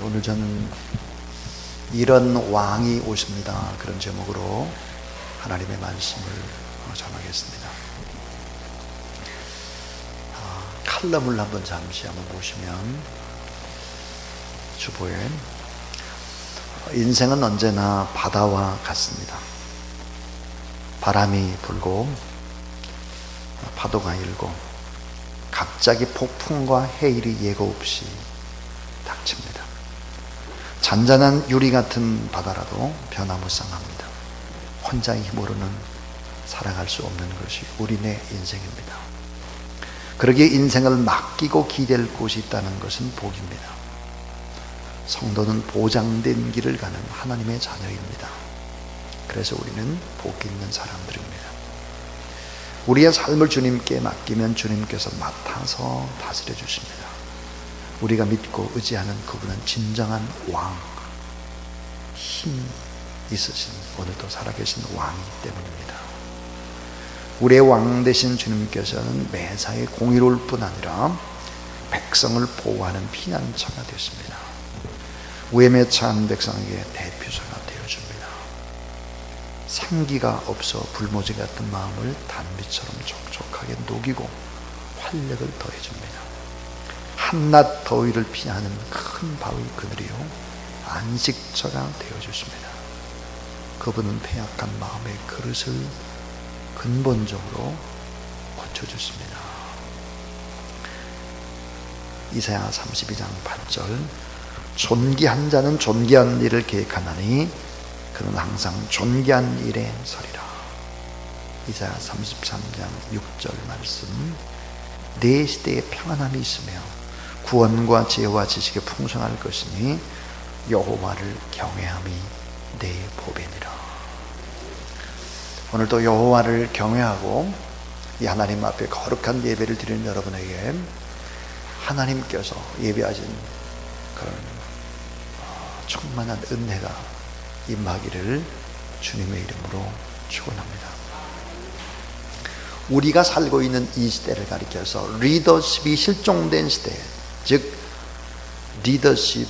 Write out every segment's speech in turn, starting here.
오늘 저는 이런 왕이 오십니다. 그런 제목으로 하나님의 말씀을 전하겠습니다. 칼럼을 잠시 한번 보시면 주보에 인생은 언제나 바다와 같습니다. 바람이 불고 파도가 일고 갑자기 폭풍과 해일이 예고 없이 닥칩니다. 잔잔한 유리 같은 바다라도 변화무쌍합니다. 혼자의 힘으로는 살아갈 수 없는 것이 우리네 인생입니다. 그러기에 인생을 맡기고 기댈 곳이 있다는 것은 복입니다. 성도는 보장된 길을 가는 하나님의 자녀입니다. 그래서 우리는 복 있는 사람들입니다. 우리의 삶을 주님께 맡기면 주님께서 맡아서 다스려 주십니다. 우리가 믿고 의지하는 그분은 진정한 왕, 힘 있으신, 오늘도 살아계신 왕이기 때문입니다. 우리의 왕 되신 주님께서는 매사에 공의로울 뿐 아니라 백성을 보호하는 피난처가 되었습니다. 우엠에 처한 백성에게 대표자가 되어줍니다. 생기가 없어 불모지 같은 마음을 단비처럼 촉촉하게 녹이고 활력을 더해줍니다. 한낮 더위를 피하는 큰 바위 그늘이요 안식처가 되어주십니다. 그분은 패약한 마음의 그릇을 근본적으로 고쳐주십니다. 이사야 32장 8절 존귀한 자는 존귀한 일을 계획하나니 그는 항상 존귀한 일에 서리라. 이사야 33장 6절 말씀 내 시대에 평안함이 있으며 구원과 지혜와 지식이 풍성할 것이니 여호와를 경외함이 내 보배니라. 오늘도 여호와를 경외하고 이 하나님 앞에 거룩한 예배를 드리는 여러분에게 하나님께서 예배하신 그런 충만한 은혜가 임하기를 주님의 이름으로 축원합니다. 우리가 살고 있는 이 시대를 가리켜서 리더십이 실종된 시대, 즉 리더십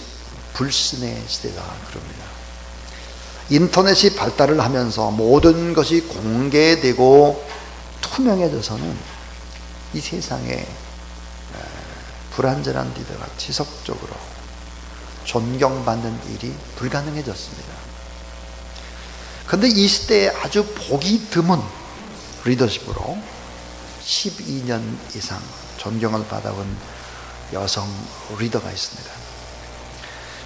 불신의 시대가 그럽니다. 인터넷이 발달을 하면서 모든 것이 공개되고 투명해져서는 이 세상에 불완전한 리더가 지속적으로 존경받는 일이 불가능해졌습니다. 그런데 이 시대에 아주 보기 드문 리더십으로 12년 이상 존경을 받아온 여성 리더가 있습니다.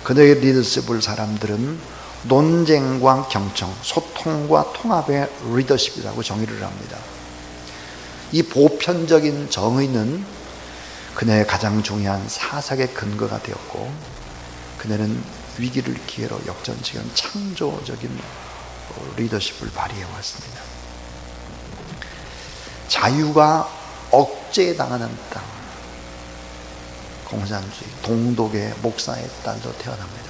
그녀의 리더십을 사람들은 논쟁과 경청, 소통과 통합의 리더십이라고 정의를 합니다. 이 보편적인 정의는 그녀의 가장 중요한 사상의 근거가 되었고, 그녀는 위기를 기회로 역전시키는 창조적인 리더십을 발휘해 왔습니다. 자유가 억제당하는 땅, 공산주의, 동독의 목사의 딸도 태어납니다.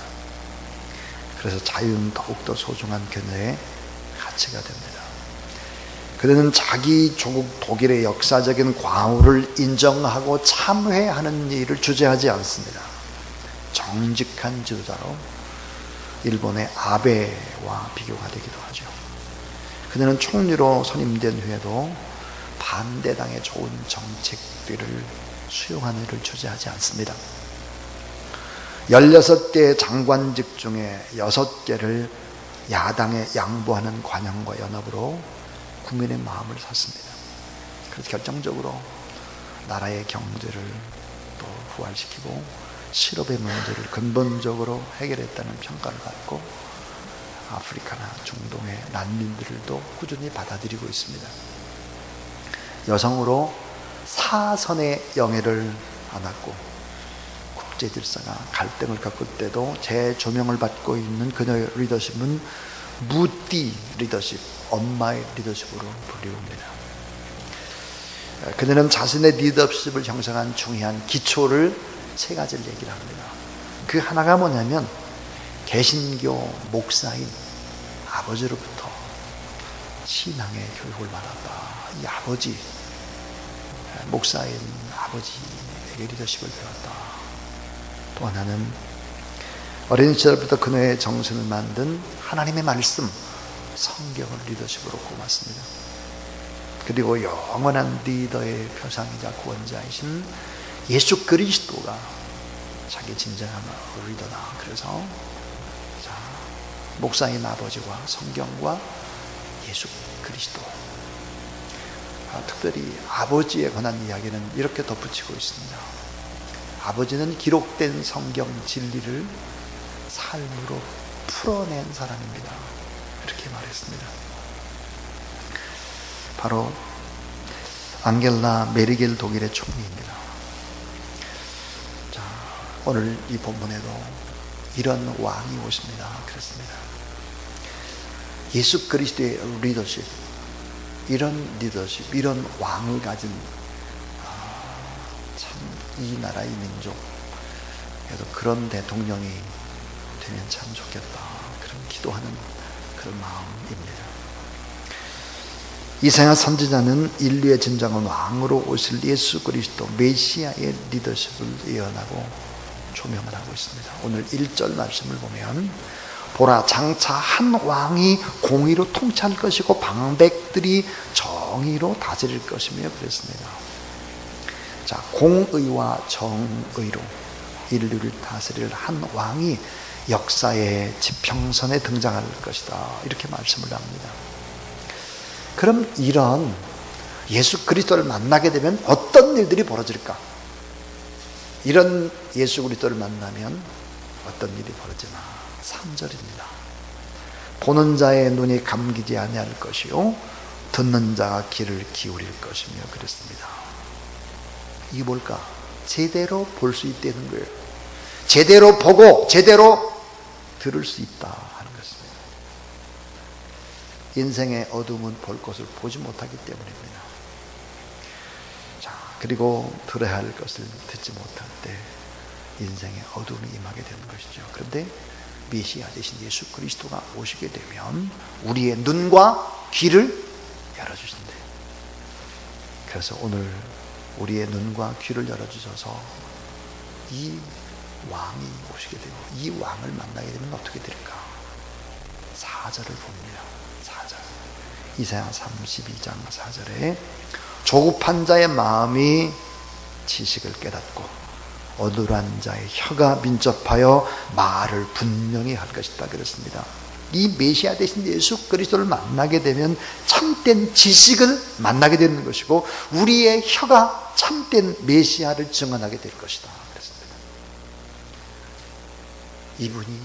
그래서 자유는 더욱더 소중한 그녀의 가치가 됩니다. 그녀는 자기 조국 독일의 역사적인 과오를 인정하고 참회하는 일을 주저하지 않습니다. 정직한 지도자로 일본의 아베와 비교가 되기도 하죠. 그녀는 총리로 선임된 후에도 반대당의 좋은 정책들을 수용하는 일을 주저하지 않습니다. 16개 장관직 중에 6개를 야당에 양보하는 관영과 연합으로 국민의 마음을 샀습니다. 그래서 결정적으로 나라의 경제를 또 부활시키고 실업의 문제를 근본적으로 해결했다는 평가를 받고 아프리카나 중동의 난민들도 꾸준히 받아들이고 있습니다. 여성으로 사선의 영예를 안았고 국제 질서가 갈등을 겪을 때도 재조명을 받고 있는 그녀의 리더십은 무띠 리더십, 엄마의 리더십으로 불리웁니다. 그녀는 자신의 리더십을 형성한 중요한 기초를 3가지를 얘기를 합니다. 그 하나가 뭐냐면 개신교 목사인 아버지로부터 신앙의 교육을 받았다. 이 아버지, 목사인 아버지에게 리더십을 배웠다. 또 하나는 어린 시절부터 그녀의 정신을 만든 하나님의 말씀, 성경을 리더십으로 꼽았습니다. 그리고 영원한 리더의 표상이자 구원자이신 예수 그리스도가 자기 진정한 리더다. 그래서 목사인 아버지와 성경과 예수 그리스도, 특별히 아버지에 관한 이야기는 이렇게 덧붙이고 있습니다. 아버지는 기록된 성경 진리를 삶으로 풀어낸 사람입니다. 이렇게 말했습니다. 바로 앙겔라 메르겔 독일의 총리입니다. 자, 오늘 이 본문에도 이런 왕이 오십니다. 그렇습니다. 예수 그리스도의 리더십, 이런 리더십, 이런 왕을 가진 참 이 나라의 민족에도 그런 대통령이 되면 참 좋겠다. 그런 기도하는 그런 마음입니다. 이사야 선지자는 인류의 진정한 왕으로 오실 예수 그리스도 메시아의 리더십을 예언하고 조명을 하고 있습니다. 오늘 1절 말씀을 보면 보라, 장차 한 왕이 공의로 통치할 것이고 방백들이 정의로 다스릴 것이며 그랬습니다. 자, 공의와 정의로 인류를 다스릴 한 왕이 역사의 지평선에 등장할 것이다. 이렇게 말씀을 합니다. 그럼 이런 예수 그리스도를 만나게 되면 어떤 일들이 벌어질까? 이런 예수 그리스도를 만나면 어떤 일이 벌어지나? 3절입니다. 보는 자의 눈이 감기지 아니할 것이요 듣는 자가 귀를 기울일 것이며 그랬습니다. 이게 뭘까? 제대로 볼 수 있다는 거예요. 제대로 보고 제대로 들을 수 있다 하는 것입니다. 인생의 어둠은 볼 것을 보지 못하기 때문입니다. 자, 그리고 들어야 할 것을 듣지 못할 때 인생의 어둠이 임하게 되는 것이죠. 그런데 메시아 대신 예수 그리스도가 오시게 되면 우리의 눈과 귀를 열어주신대요. 그래서 오늘 우리의 눈과 귀를 열어주셔서 이 왕이 오시게 되고 이 왕을 만나게 되면 어떻게 될까? 4절을 봅니다. 4절. 이사야 32장 4절에 조급한 자의 마음이 지식을 깨닫고 어눌한 자의 혀가 민첩하여 말을 분명히 할 것이다 그랬습니다. 이 메시아 대신 예수 그리스도를 만나게 되면 참된 지식을 만나게 되는 것이고 우리의 혀가 참된 메시아를 증언하게 될 것이다 그랬습니다. 이분이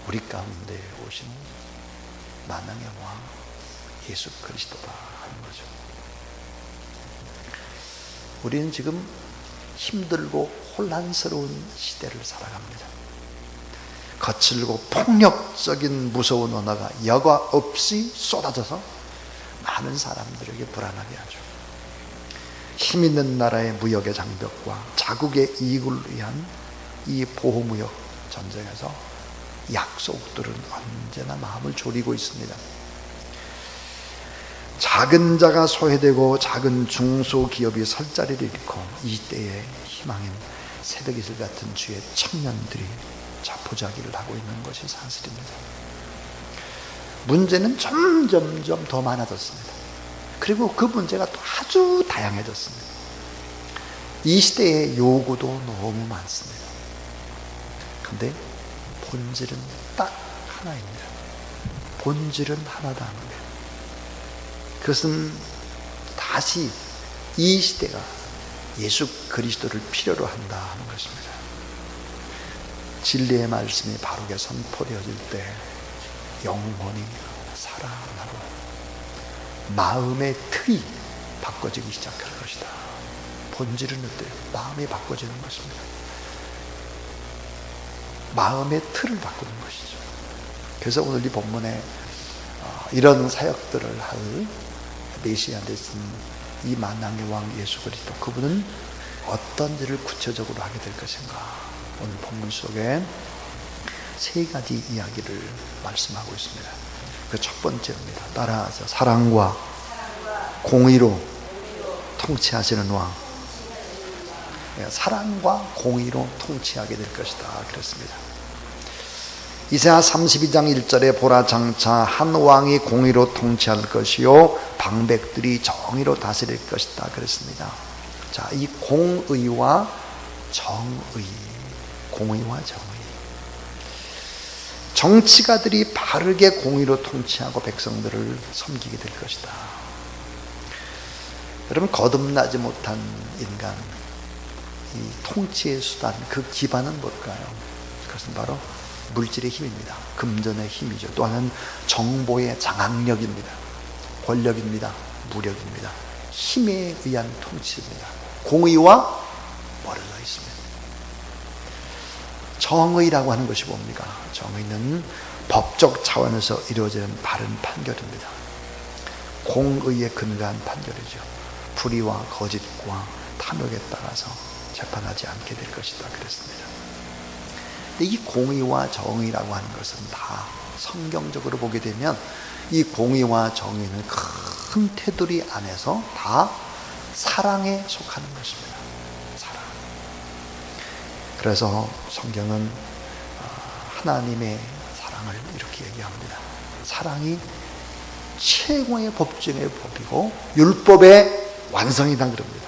우리 가운데 오신 만왕의 왕 예수 그리스도다 하는 거죠. 우리는 지금 힘들고 혼란스러운 시대를 살아갑니다. 거칠고 폭력적인 무서운 언어가 여과 없이 쏟아져서 많은 사람들에게 불안하게 하죠. 힘 있는 나라의 무역의 장벽과 자국의 이익을 위한 이 보호무역 전쟁에서 약속들은 언제나 마음을 졸이고 있습니다. 작은 자가 소외되고 작은 중소기업이 설 자리를 잃고 이 때에 희망인 새벽이슬 같은 주의 청년들이 자포자기를 하고 있는 것이 사실입니다. 문제는 점점 더 많아졌습니다. 그리고 그 문제가 또 아주 다양해졌습니다. 이 시대의 요구도 너무 많습니다. 그런데 본질은 딱 하나입니다. 본질은 하나다 하는 거예요. 그것은 다시 이 시대가 예수 그리스도를 필요로 한다 하는 것입니다. 진리의 말씀이 바르게 선포되어질 때 영혼이 살아나고 마음의 틀이 바꿔지기 시작할 것이다. 본질은 어때요? 마음이 바꿔지는 것입니다. 마음의 틀을 바꾸는 것이죠. 그래서 오늘 이 본문에 이런 사역들을 할 메시아 되신 이 만왕의 왕 예수 그리스도, 그분은 어떤 일을 구체적으로 하게 될 것인가? 오늘 본문 속에 세 가지 이야기를 말씀하고 있습니다. 그 첫 번째입니다. 따라하죠. 사랑과 공의로 통치하시는 왕. 사랑과 공의로 통치하게 될 것이다 그랬습니다. 이사야 32장 1절에 보라 장차 한 왕이 공의로 통치할 것이요 방백들이 정의로 다스릴 것이다 그랬습니다. 자, 이 공의와 정의, 공의와 정의. 정치가들이 바르게 공의로 통치하고 백성들을 섬기게 될 것이다. 여러분, 거듭나지 못한 인간, 이 통치의 수단, 그 기반은 뭘까요? 그것은 바로 물질의 힘입니다. 금전의 힘이죠. 또 하나는 정보의 장악력입니다. 권력입니다. 무력입니다. 힘에 의한 통치입니다. 공의와 멀어져 있습니다. 정의라고 하는 것이 뭡니까? 정의는 법적 차원에서 이루어지는 바른 판결입니다. 공의에 근거한 판결이죠. 불의와 거짓과 탐욕에 따라서 재판하지 않게 될 것이다 그랬습니다. 근데 이 공의와 정의라고 하는 것은 다 성경적으로 보게 되면 이 공의와 정의는 큰 테두리 안에서 다 사랑에 속하는 것입니다. 사랑. 그래서 성경은 하나님의 사랑을 이렇게 얘기합니다. 사랑이 최고의 법 중의 법이고 율법의 완성이다 그럽니다.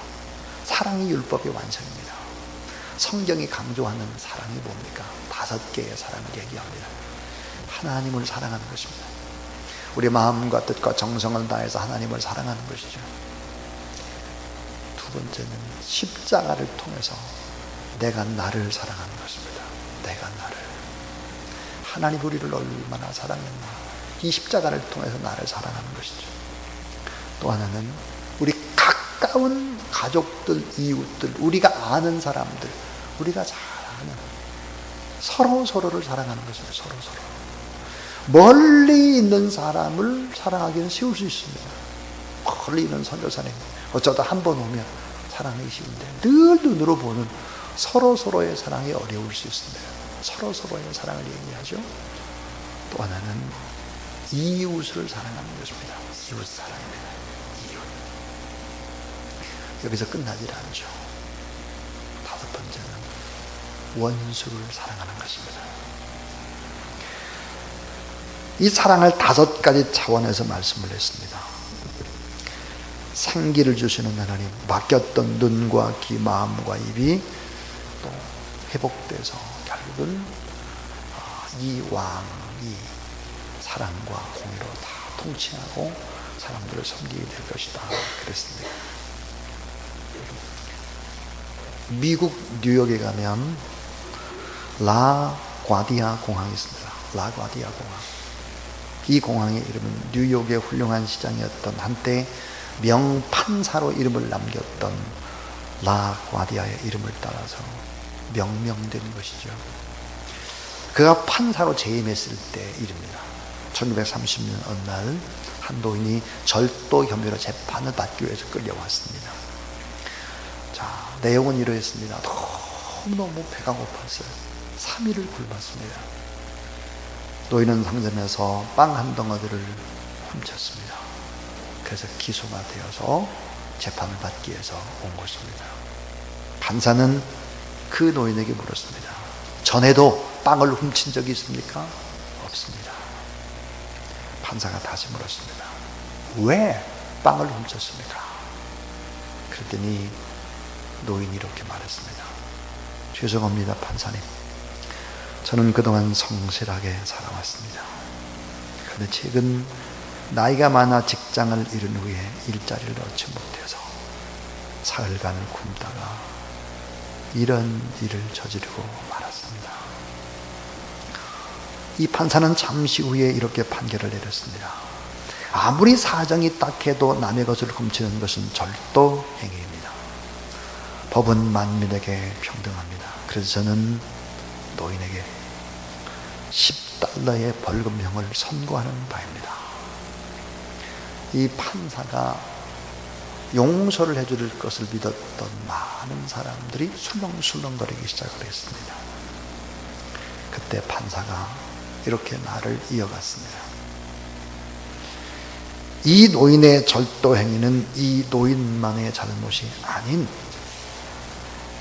사랑이 율법의 완성입니다. 성경이 강조하는 사랑이 뭡니까? 5개의 사랑을 얘기합니다. 하나님을 사랑하는 것입니다. 우리 마음과 뜻과 정성을 다해서 하나님을 사랑하는 것이죠. 두 번째는 십자가를 통해서 내가 나를 사랑하는 것입니다. 내가 나를. 하나님 우리를 얼마나 사랑했나. 이 십자가를 통해서 나를 사랑하는 것이죠. 또 하나는 우리 가까운 가족들, 이웃들, 우리가 아는 사람들, 우리가 잘 아는 서로를 사랑하는 것입니다. 서로. 멀리 있는 사람을 사랑하기는 쉬울 수 있습니다. 멀리 있는 선교사님 어쩌다 한 번 오면 사랑하기 쉬운데 늘 눈으로 보는 서로의 사랑이 어려울 수 있습니다. 서로의 사랑을 얘기하죠. 또 하나는 이웃을 사랑하는 것입니다. 이웃 사랑입니다. 이웃. 여기서 끝나질 않죠. 5번째는 원수를 사랑하는 것입니다. 이 사랑을 5가지 차원에서 말씀을 했습니다. 생기를 주시는 하나님, 막혔던 눈과 귀, 마음과 입이 또 회복돼서 결국은 이 왕이 사랑과 공의로 다 통치하고 사람들을 섬기게 될 것이다 그랬습니다. 미국 뉴욕에 가면 라과디아 공항이 있습니다. 라과디아 공항. 이 공항의 이름은 뉴욕의 훌륭한 시장이었던 한때 명판사로 이름을 남겼던 라과디아의 이름을 따라서 명명된 것이죠. 그가 판사로 재임했을 때 일입니다. 1930년 어느 날 한 노인이 절도 혐의로 재판을 받기 위해서 끌려왔습니다. 자, 내용은 이러했습니다. 너무너무 배가 고팠어요. 3일을 굶었습니다. 노인은 상점에서 빵 한 덩어리를 훔쳤습니다. 그래서 기소가 되어서 재판을 받기 위해서 온 것입니다. 판사는 그 노인에게 물었습니다. 전에도 빵을 훔친 적이 있습니까? 없습니다. 판사가 다시 물었습니다. 왜 빵을 훔쳤습니까? 그랬더니 노인이 이렇게 말했습니다. 죄송합니다, 판사님. 저는 그동안 성실하게 살아왔습니다. 그런데 최근 나이가 많아 직장을 잃은 후에 일자리를 얻지 못해서 사흘간을 굶다가 이런 일을 저지르고 말았습니다. 이 판사는 잠시 후에 이렇게 판결을 내렸습니다. 아무리 사정이 딱해도 남의 것을 훔치는 것은 절도 행위입니다. 법은 만민에게 평등합니다. 그래서 저는 노인에게 10달러의 벌금형을 선고하는 바입니다. 이 판사가 용서를 해줄 것을 믿었던 많은 사람들이 술렁술렁거리기 시작을 했습니다. 그때 판사가 이렇게 말을 이어갔습니다. 이 노인의 절도 행위는 이 노인만의 잘못이 아닌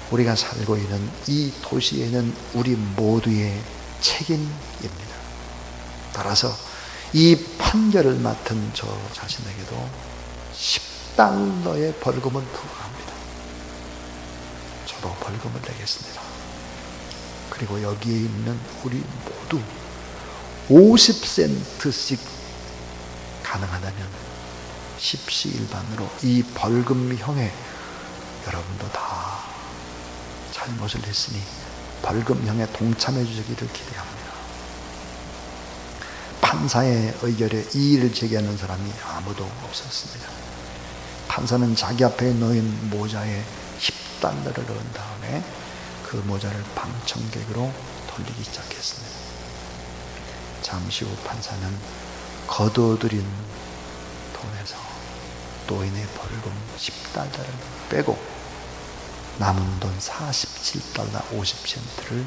우리가 살고 있는 이 도시에는 우리 모두의 책임입니다. 따라서 이 판결을 맡은 저 자신에게도 10달러의 벌금을 부과합니다. 저도 벌금을 내겠습니다. 그리고 여기에 있는 우리 모두 50센트씩 가능하다면 십시일반으로 이 벌금형에 여러분도 다 잘못을 했으니 벌금형에 동참해 주시기를 기대합니다. 판사의 의결에 이의를 제기하는 사람이 아무도 없었습니다. 판사는 자기 앞에 놓인 모자에 10달러를 넣은 다음에 그 모자를 방청객으로 돌리기 시작했습니다. 잠시 후 판사는 거둬들인 돈에서 노인의 벌금 10달러를 빼고 남은 돈 47달러 50센트를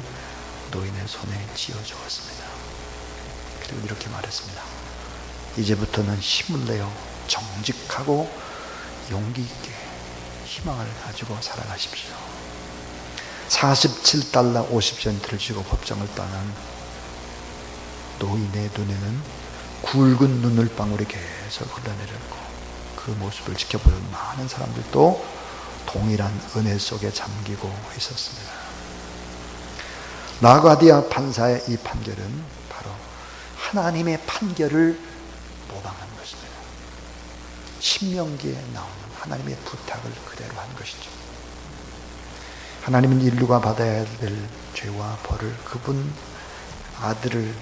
노인의 손에 쥐어주었습니다. 그리고 이렇게 말했습니다. 이제부터는 힘을 내어 정직하고 용기 있게 희망을 가지고 살아가십시오. 47달러 50센트를 쥐고 법정을 떠난 노인의 눈에는 굵은 눈물방울이 계속 흘러내렸고 그 모습을 지켜보는 많은 사람들도 동일한 은혜 속에 잠기고 있었습니다. 라가디아 판사의 이 판결은 바로 하나님의 판결을 모방한 것입니다. 신명기에 나오는 하나님의 부탁을 그대로 한 것이죠. 하나님은 인류가 받아야 될 죄와 벌을 그분 아들을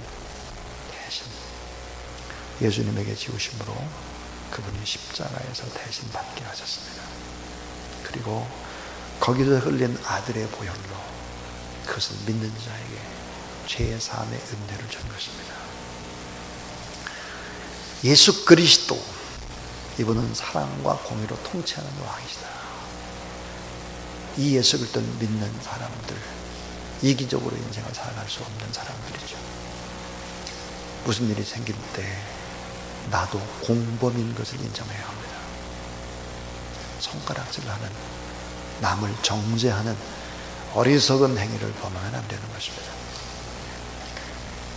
대신 예수님에게 지우심으로 그분이 십자가에서 대신 받게 하셨습니다. 그리고 거기서 흘린 아들의 보혈로 그것을 믿는 자에게 죄의 사함의 은혜를 준 것입니다. 예수 그리스도, 이분은 사랑과 공의로 통치하는 왕이시다. 이 예수 그리스도를 믿는 사람들, 이기적으로 인생을 살아갈 수 없는 사람들이죠. 무슨 일이 생길 때 나도 공범인 것을 인정해야 합니다. 손가락질하는, 남을 정죄하는 어리석은 행위를 범하면 안 되는 것입니다.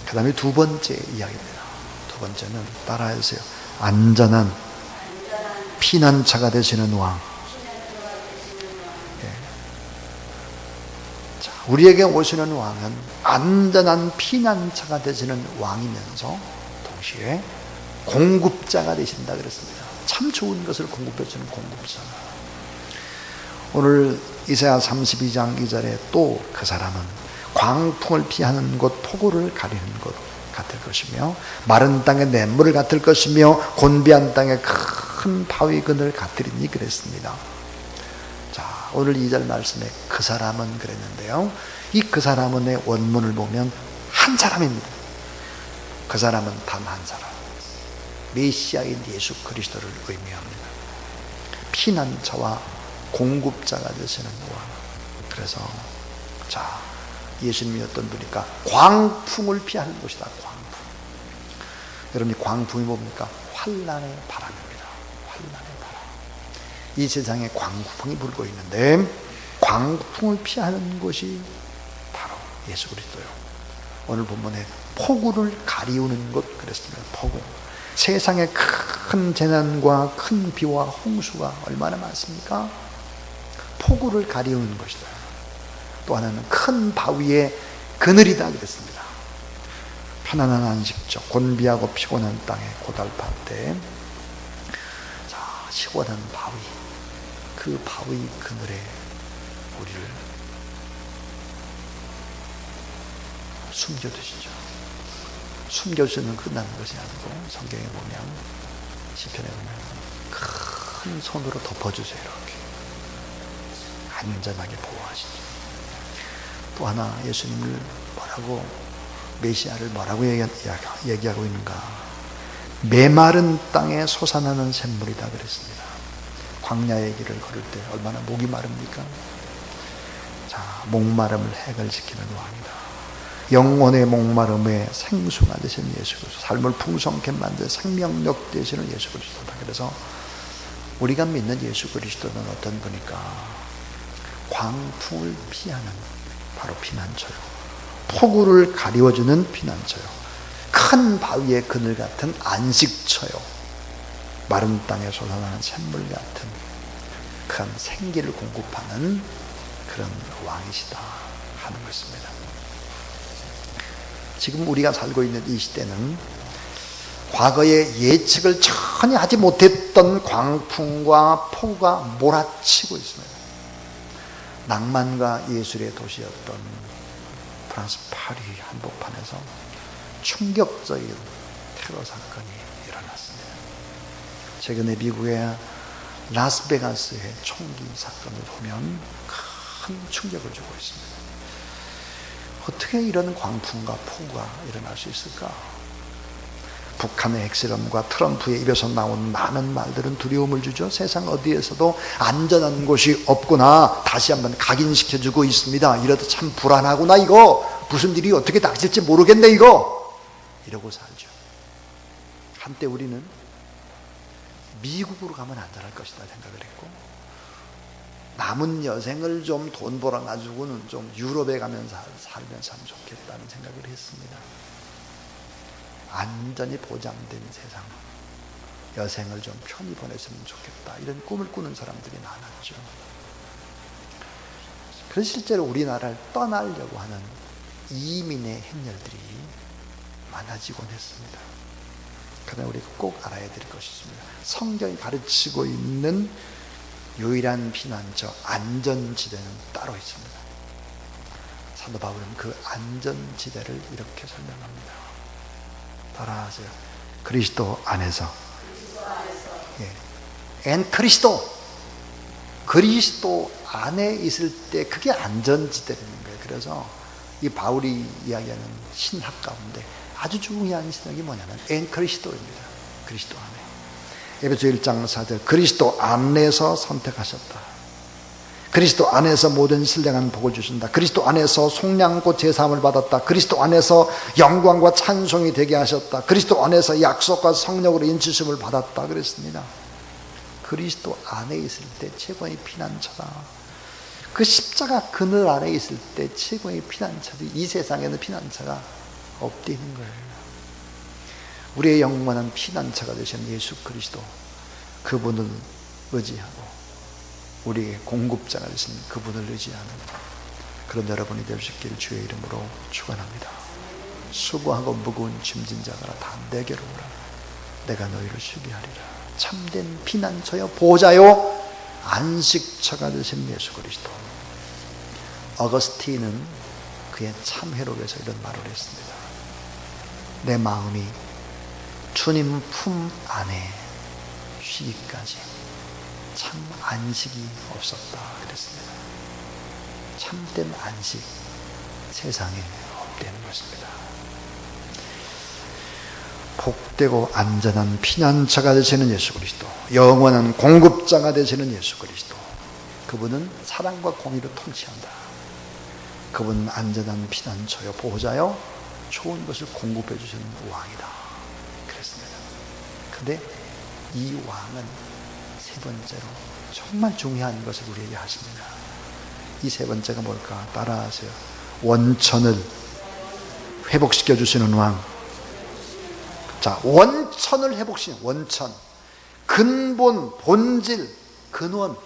그 다음에 두 번째 이야기입니다. 두 번째는 따라해주세요. 안전한 피난처가 되시는 왕. 예. 자, 우리에게 오시는 왕은 안전한 피난처가 되시는 왕이면서 동시에 공급자가 되신다 그랬습니다. 참 좋은 것을 공급해 주는 공급자. 오늘 이사야 32장 2절에 또 그 사람은 광풍을 피하는 곳, 폭우를 가리는 곳 같을 것이며 마른 땅의 냇물을 같을 것이며 곤비한 땅의 큰 바위 그늘 같으리니 그랬습니다. 자, 오늘 2절 말씀에 그 사람은 그랬는데요, 이 그 사람은의 원문을 보면 한 사람입니다. 그 사람은 단 한 사람, 메시아인 예수 그리스도를 의미합니다. 피난처와 공급자가 되시는 왕. 그래서 자, 예수님이 어떤 분이니까 광풍을 피하는 곳이다. 광풍. 여러분이 광풍이 뭡니까? 환난의 바람입니다. 환난의 바람. 이 세상에 광풍이 불고 있는데 광풍을 피하는 곳이 바로 예수 그리스도요. 오늘 본문에 폭우를 가리우는 곳 그랬습니다. 폭우. 세상에 큰 재난과 큰 비와 홍수가 얼마나 많습니까? 폭우를 가리우는 것이다. 또 하나는 큰 바위의 그늘이다 그랬습니다. 편안한 안식처, 곤비하고 피곤한 땅에 고달팔 때, 자, 시원한 바위, 그 바위 그늘에 우리를 숨겨두시죠. 숨겨주는 끝나는 것이 아니고 성경에 보면, 시편에 보면 큰 손으로 덮어주세요. 이렇게 안전하게 보호하시죠. 또 하나 예수님을 뭐라고, 메시아를 뭐라고 얘기하고 있는가? 메마른 땅에 솟아나는 샘물이다 그랬습니다. 광야의 길을 걸을 때 얼마나 목이 마릅니까? 자, 목마름을 해결시키는 왕이다. 영혼의 목마름에 생수가 되시는 예수 그리스도, 삶을 풍성케 만든 생명력 되시는 예수 그리스도다. 그래서 우리가 믿는 예수 그리스도는 어떤 분일까? 광풍을 피하는 바로 피난처요. 폭우를 가리워주는 피난처요. 큰 바위의 그늘 같은 안식처요, 마른 땅에 솟아나는 샘물 같은 큰 생기를 공급하는 그런 왕이시다 하는 것입니다. 지금 우리가 살고 있는 이 시대는 과거에 예측을 전혀 하지 못했던 광풍과 폭우가 몰아치고 있습니다. 낭만과 예술의 도시였던 프랑스 파리 한복판에서 충격적인 테러 사건이 일어났습니다. 최근에 미국의 라스베가스의 총기 사건을 보면 큰 충격을 주고 있습니다. 어떻게 이런 광풍과 폭우가 일어날 수 있을까? 북한의 핵실험과 트럼프의 입에서 나온 많은 말들은 두려움을 주죠. 세상 어디에서도 안전한 곳이 없구나 다시 한번 각인시켜주고 있습니다. 이래도 참 불안하구나, 이거 무슨 일이 어떻게 닥칠지 모르겠네, 이거 이러고 살죠. 한때 우리는 미국으로 가면 안전할 것이다 생각을 했고, 남은 여생을 좀 돈 벌어가지고는 좀 유럽에 가면 살면 참 좋겠다는 생각을 했습니다. 안전이 보장된 세상, 여생을 좀 편히 보냈으면 좋겠다, 이런 꿈을 꾸는 사람들이 많았죠. 그래서 실제로 우리나라를 떠나려고 하는 이민의 행렬들이 많아지곤 했습니다. 그러나 우리가 꼭 알아야 될 것이 있습니다. 성경이 가르치고 있는 유일한 피난처, 안전지대는 따로 있습니다. 사도 바울은 그 안전지대를 이렇게 설명합니다. 따라하세요. 그리스도 안에서. 엔 그리스도 안에 있을 때 그게 안전지대라는 거예요. 그래서 이 바울이 이야기하는 신학 가운데 아주 중요한 신학이 뭐냐면 엔 그리스도입니다. 그리스도 안에. 에베소 1장 4절, 그리스도 안에서 선택하셨다. 그리스도 안에서 모든 신령한 복을 주신다. 그리스도 안에서 속량고 제사함을 받았다. 그리스도 안에서 영광과 찬송이 되게 하셨다. 그리스도 안에서 약속과 성령으로 인치심을 받았다 그랬습니다. 그리스도 안에 있을 때 최고의 피난처다. 그 십자가 그늘 안에 있을 때 최고의 피난처지, 이 세상에는 피난처가 없다는 거예요. 우리의 영원한 피난처가 되신 예수 그리스도, 그분을 의지하고 우리의 공급자가 되신 그분을 의지하는 그런 여러분이 될 수 있기를 주의 이름으로 축원합니다. 수고하고 무거운 짐진 자들아 다 내게로 오라. 내가 너희를 쉬게 하리라. 참된 피난처요, 보호자요, 안식처가 되신 예수 그리스도. 어거스틴은 그의 참회록에서 이런 말을 했습니다. 내 마음이 주님 품 안에 쉬기까지 참 안식이 없었다 그랬습니다. 참된 안식 세상에 없다는 것입니다. 복되고 안전한 피난처가 되시는 예수 그리스도, 영원한 공급자가 되시는 예수 그리스도, 그분은 사랑과 공의로 통치한다. 그분은 안전한 피난처요, 보호자요, 좋은 것을 공급해 주시는 왕이다 그랬습니다. 근데 이 왕은 세 번째로 정말 중요한 것을 우리에게 하십니다. 이 세 번째가 뭘까? 따라하세요. 원천을 회복시켜 주시는 왕. 자, 원천을 회복시키는, 원천, 근본, 본질, 근원,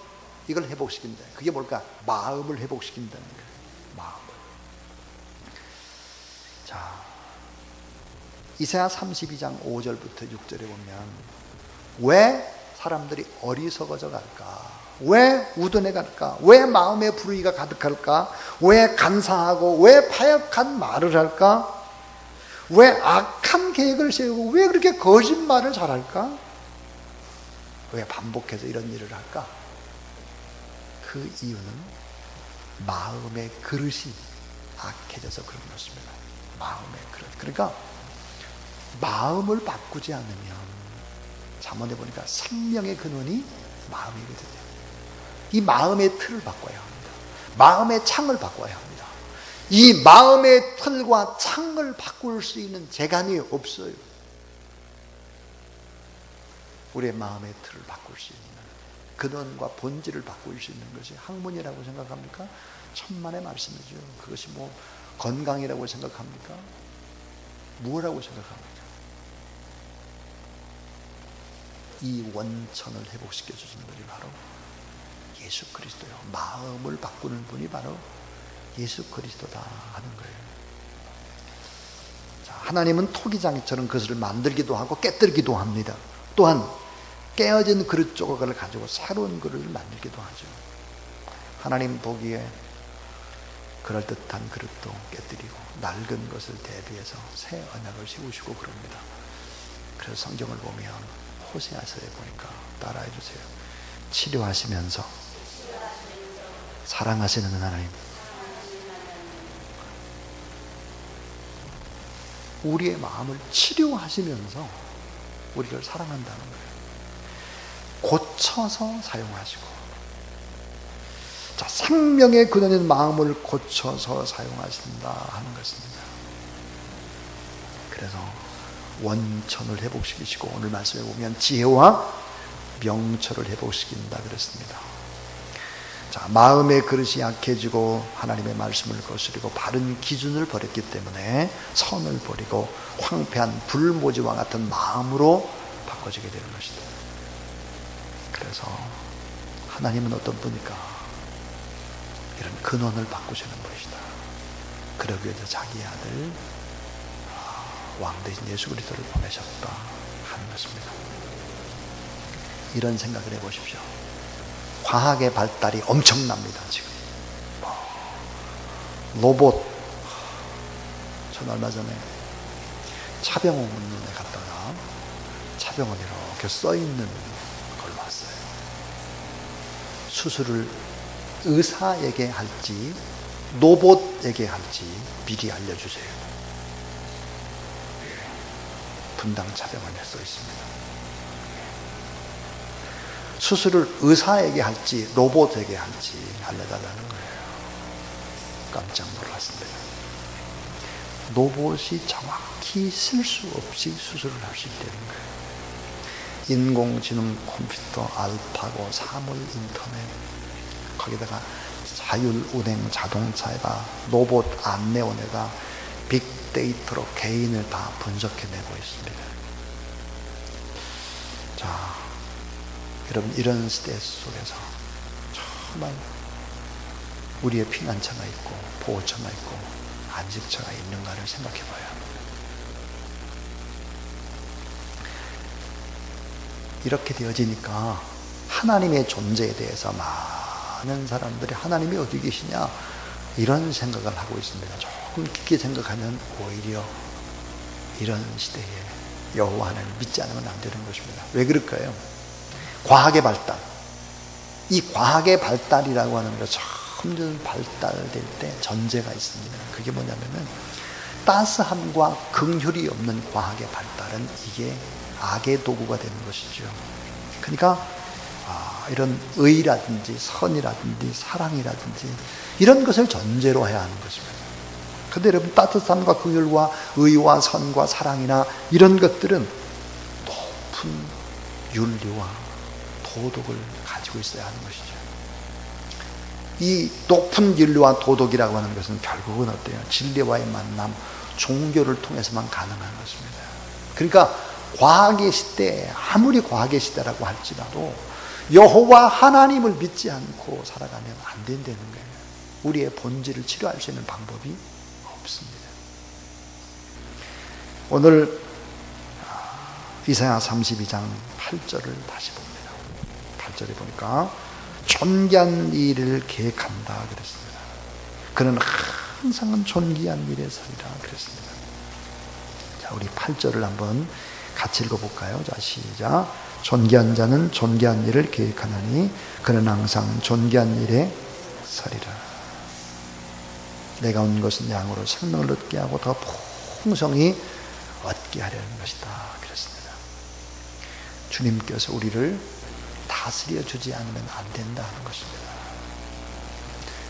이걸 회복시킨다. 그게 뭘까? 마음을 회복시킨다는 거예요. 마음을. 자, 이사야 32장 5절부터 6절에 보면 왜 사람들이 어리석어져 갈까? 왜 우둔해 갈까? 왜 마음에 불의가 가득할까? 왜 간사하고 왜 파역한 말을 할까? 왜 악한 계획을 세우고 왜 그렇게 거짓말을 잘할까? 왜 반복해서 이런 일을 할까? 그 이유는 마음의 그릇이 악해져서 그런 것입니다. 마음의 그릇. 그러니까 마음을 바꾸지 않으면, 잠언에 보니까 생명의 근원이 마음이거든요. 이 마음의 틀을 바꿔야 합니다. 마음의 창을 바꿔야 합니다. 이 마음의 틀과 창을 바꿀 수 있는 재간이 없어요. 우리의 마음의 틀을 바꿀 수 있는, 근원과 본질을 바꿀 수 있는 것이 학문이라고 생각합니까? 천만의 말씀이죠. 그것이 뭐 건강이라고 생각합니까? 무엇이라고 생각합니까? 이 원천을 회복시켜 주신 분이 바로 예수 그리스도요. 마음을 바꾸는 분이 바로 예수 그리스도다 하는 거예요. 자, 하나님은 토기장처럼 그것을 만들기도 하고 깨뜨리기도 합니다. 또한 깨어진 그릇 조각을 가지고 새로운 그릇을 만들기도 하죠. 하나님 보기에 그럴듯한 그릇도 깨뜨리고 낡은 것을 대비해서 새 언약을 세우시고 그럽니다. 그래서 성경을 보면 호세아서에 보니까 따라해 주세요. 치료하시면서 사랑하시는 하나님, 우리의 마음을 치료하시면서 우리를 사랑한다는 거예요. 고쳐서 사용하시고, 자, 생명의 근원인 마음을 고쳐서 사용하신다 하는 것입니다. 그래서 원천을 회복시키시고, 오늘 말씀에 보면 지혜와 명철을 회복시킨다 그랬습니다. 자, 마음의 그릇이 약해지고 하나님의 말씀을 거스리고 바른 기준을 버렸기 때문에 선을 버리고 황폐한 불모지와 같은 마음으로 바꿔지게 되는 것이다. 그래서 하나님은 어떤 분일까? 이런 근원을 바꾸시는 분이시다. 그러기 위해서 자기 아들 왕 대신 예수 그리스도를 보내셨다 하는 것입니다. 이런 생각을 해보십시오. 과학의 발달이 엄청납니다. 지금 로봇, 전 얼마 전에 차병원에 갔다가 차병원 이렇게 써있는 걸 봤어요. 수술을 의사에게 할지 로봇에게 할지 미리 알려주세요. 분당 차병원에 써 있습니다. 수술을 의사에게 할지 로봇에게 할지 알려달라는 거예요. 깜짝 놀랐습니다. 로봇이 정확히 실수 없이 수술을 할 수 있다는 거예요. 인공지능 컴퓨터, 알파고, 사물 인터넷, 거기다가 자율운행 자동차에다 로봇 안내원에다 빅데이터로 개인을 다 분석해내고 있습니다. 자, 여러분, 이런 시대 속에서 정말 우리의 피난처가 있고 보호처가 있고 안식처가 있는가를 생각해 봐야 합니다. 이렇게 되어지니까 하나님의 존재에 대해서 많은 사람들이 하나님이 어디 계시냐 이런 생각을 하고 있습니다. 조금 깊게 생각하면 오히려 이런 시대에 여호와 하나님을 믿지 않으면 안 되는 것입니다. 왜 그럴까요? 과학의 발달, 이 과학의 발달이라고 하는 것 점점 발달될 때 전제가 있습니다. 그게 뭐냐면은 따스함과 긍휼이 없는 과학의 발달은 이게 악의 도구가 되는 것이죠. 그러니까 이런 의라든지 선이라든지 사랑이라든지 이런 것을 전제로 해야 하는 것입니다. 그런데 여러분, 따뜻함과 긍휼과 의와 선과 사랑이나 이런 것들은 높은 윤리와 도덕을 가지고 있어야 하는 것이죠. 이 높은 윤리와 도덕이라고 하는 것은 결국은 어때요? 진리와의 만남, 종교를 통해서만 가능한 것입니다. 그러니까 과학의 시대, 아무리 과학의 시대라고 할지라도 여호와 하나님을 믿지 않고 살아가면 안 된다는 거예요. 우리의 본질을 치료할 수 있는 방법이 없습니다. 오늘 이사야 32장 8절을 다시 봅니다. 8절에 보니까 존귀한 일을 계획한다 그랬습니다. 그는 항상 존귀한 일에 서리라 그랬습니다. 자, 우리 8절을 한번 같이 읽어볼까요? 자, 시작. 존귀한 자는 존귀한 일을 계획하나니 그는 항상 존귀한 일에 서리라. 내가 온 것은 양으로 생명을 얻게 하고 더 풍성히 얻게 하려는 것이다 그랬습니다. 주님께서 우리를 다스려 주지 않으면 안 된다는 것입니다.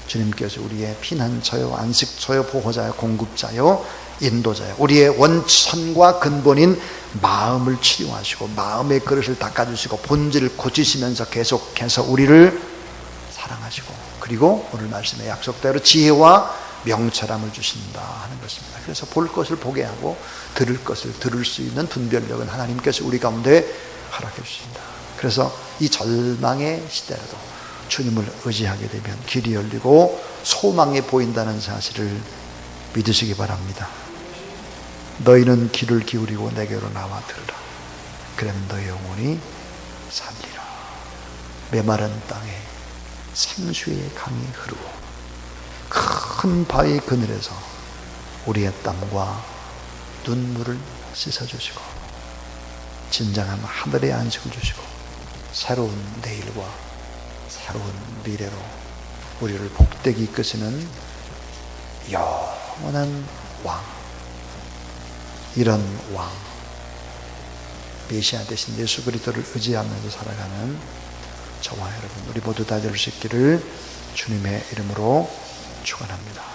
주님께서 우리의 피난처요, 안식처요, 보호자요, 공급자요, 인도자요, 우리의 원천과 근본인 마음을 치료하시고 마음의 그릇을 닦아주시고 본질을 고치시면서 계속해서 우리를 사랑하시고, 그리고 오늘 말씀의 약속대로 지혜와 명철함을 주신다 하는 것입니다. 그래서 볼 것을 보게 하고 들을 것을 들을 수 있는 분별력은 하나님께서 우리 가운데 허락해 주신다. 그래서 이 절망의 시대라도 주님을 의지하게 되면 길이 열리고 소망이 보인다는 사실을 믿으시기 바랍니다. 너희는 귀를 기울이고 내게로 나와 들으라. 그러면 너희 영혼이 살리라. 메마른 땅에 생수의 강이 흐르고 큰 바위 그늘에서 우리의 땀과 눈물을 씻어주시고 진정한 하늘의 안식을 주시고 새로운 내일과 새로운 미래로 우리를 복되게 이끄시는 영원한 왕, 이런 왕, 메시아 대신 예수 그리스도를 의지하면서 살아가는 저와 여러분 우리 모두 다 될 수 있기를 주님의 이름으로 축원합니다.